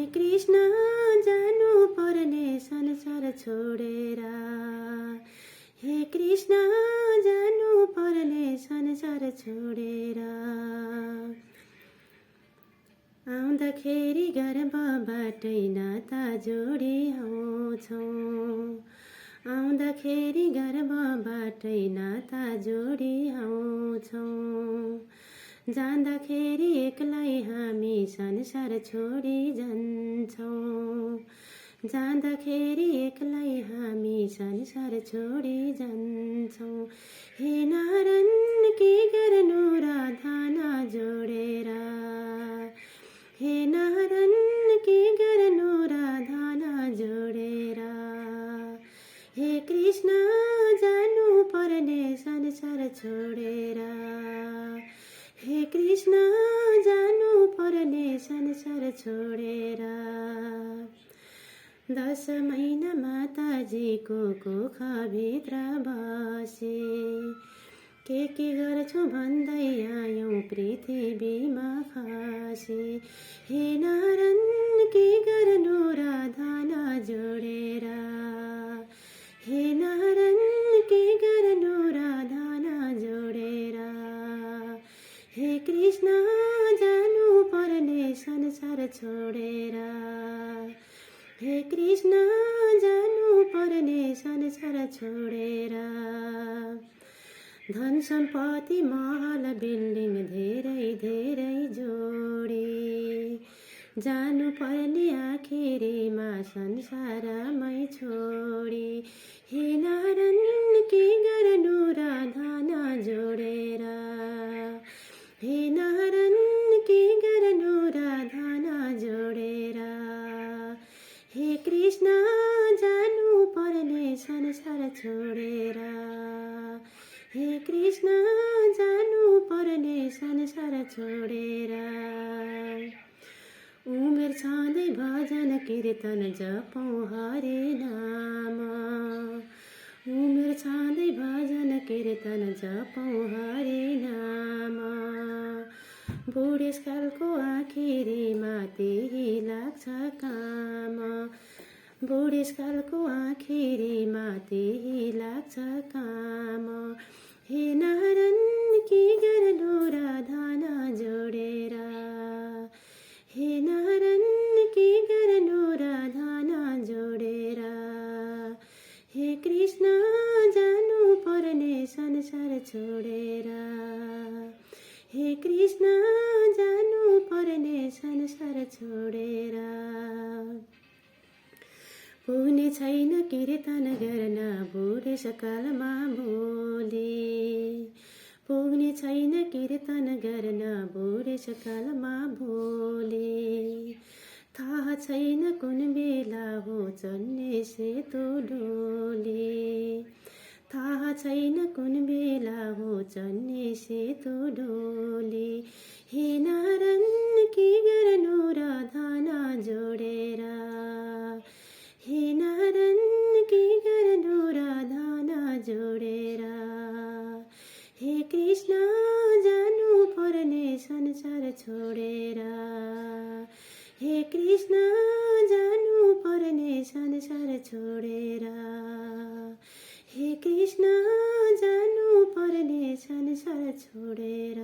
कृष्ण जानु पर्ने संसार छोडेर, हे कृष्ण जानु पर्ने संसार छोडेर। आउँदाखेरि गर्भबाटै नाता जोडी आउँछौँ, आउँदाखेरि गर्भबाटै नाता जोडी आउँछौँ। जाँदाखेरि एक्लै हामी संसार छोडी जान्छौँ, जाँदाखेरि एक्लै हामी संसार छोडी जान्छौँ। हे नारायण के गर्नु राधा नजोडेर, हे नारायण के गर्नु राधा नजोडेर। हे कृष्ण जानु पर्ने संसार छोडेर, हे कृष्ण जानु पर्ने संसार छोडेर। 10 महिना माताजीको कोखभित्र बसे, के गर्छु भन्दै आयौँ पृथ्वीमा खसे। हे नारायण के गर्नु राधा नजोडेर, हे नारायण के गर्नु राधा नजोडेर। हे कृष्ण जानु पर्ने संसार छोडेर, हे कृष्ण जानु पर्ने संसार छोडेर। धन सम्पत्ति महल बिल्डिङ धेरै धेरै जोडी, जानु पर्ने आखिरीमा संसारमै छोडी। हे नारायण के गर्नु राधा नजोडेर, हे नारायण के गर्नु राधा नजोडेर। हे कृष्ण जानु पर्ने संसार छोडेर, हे कृष्ण जानु पर्ने संसार छोडेर। उमेर छँदै भजन कीर्तन जपौँ हरे नाम, उमेर छँदै भजन कीर्तन जपौँ हरे नाम। बुढेसकालको आखिरीमा त्यही लाग्छ काम, बुढेसकालको आखिरीमा त्यही लाग्छ काम। हे नारायण के गर्नु राधा नजोडेर, हे नारायण के गर्नु राधा नजोडेर। हे कृष्ण जानु पर्ने संसार छोडेर, हे कृष्ण जानु पर्ने संसार छोडेर। पुग्ने छैन कीर्तन गर्न बुढेसकालमा भोलि, पुग्ने छैन कीर्तन गर्न बुढेसकालमा भोलि। थाहा छैन कुन बेला हो चढ्ने सेतो डोली, थाहा छैन कुन बेला हो चढ्ने सेतो डोली। हे नारायण के गर्नु राधा नजोडेर, हे नारायण के गर्नु राधा नजोडेर। हे कृष्ण जानु पर्ने संसार छोडेर, हे कृष्ण जानु पर्ने संसार छोडेर। हे कृष्ण जानु पर्ने संसार छोडेर।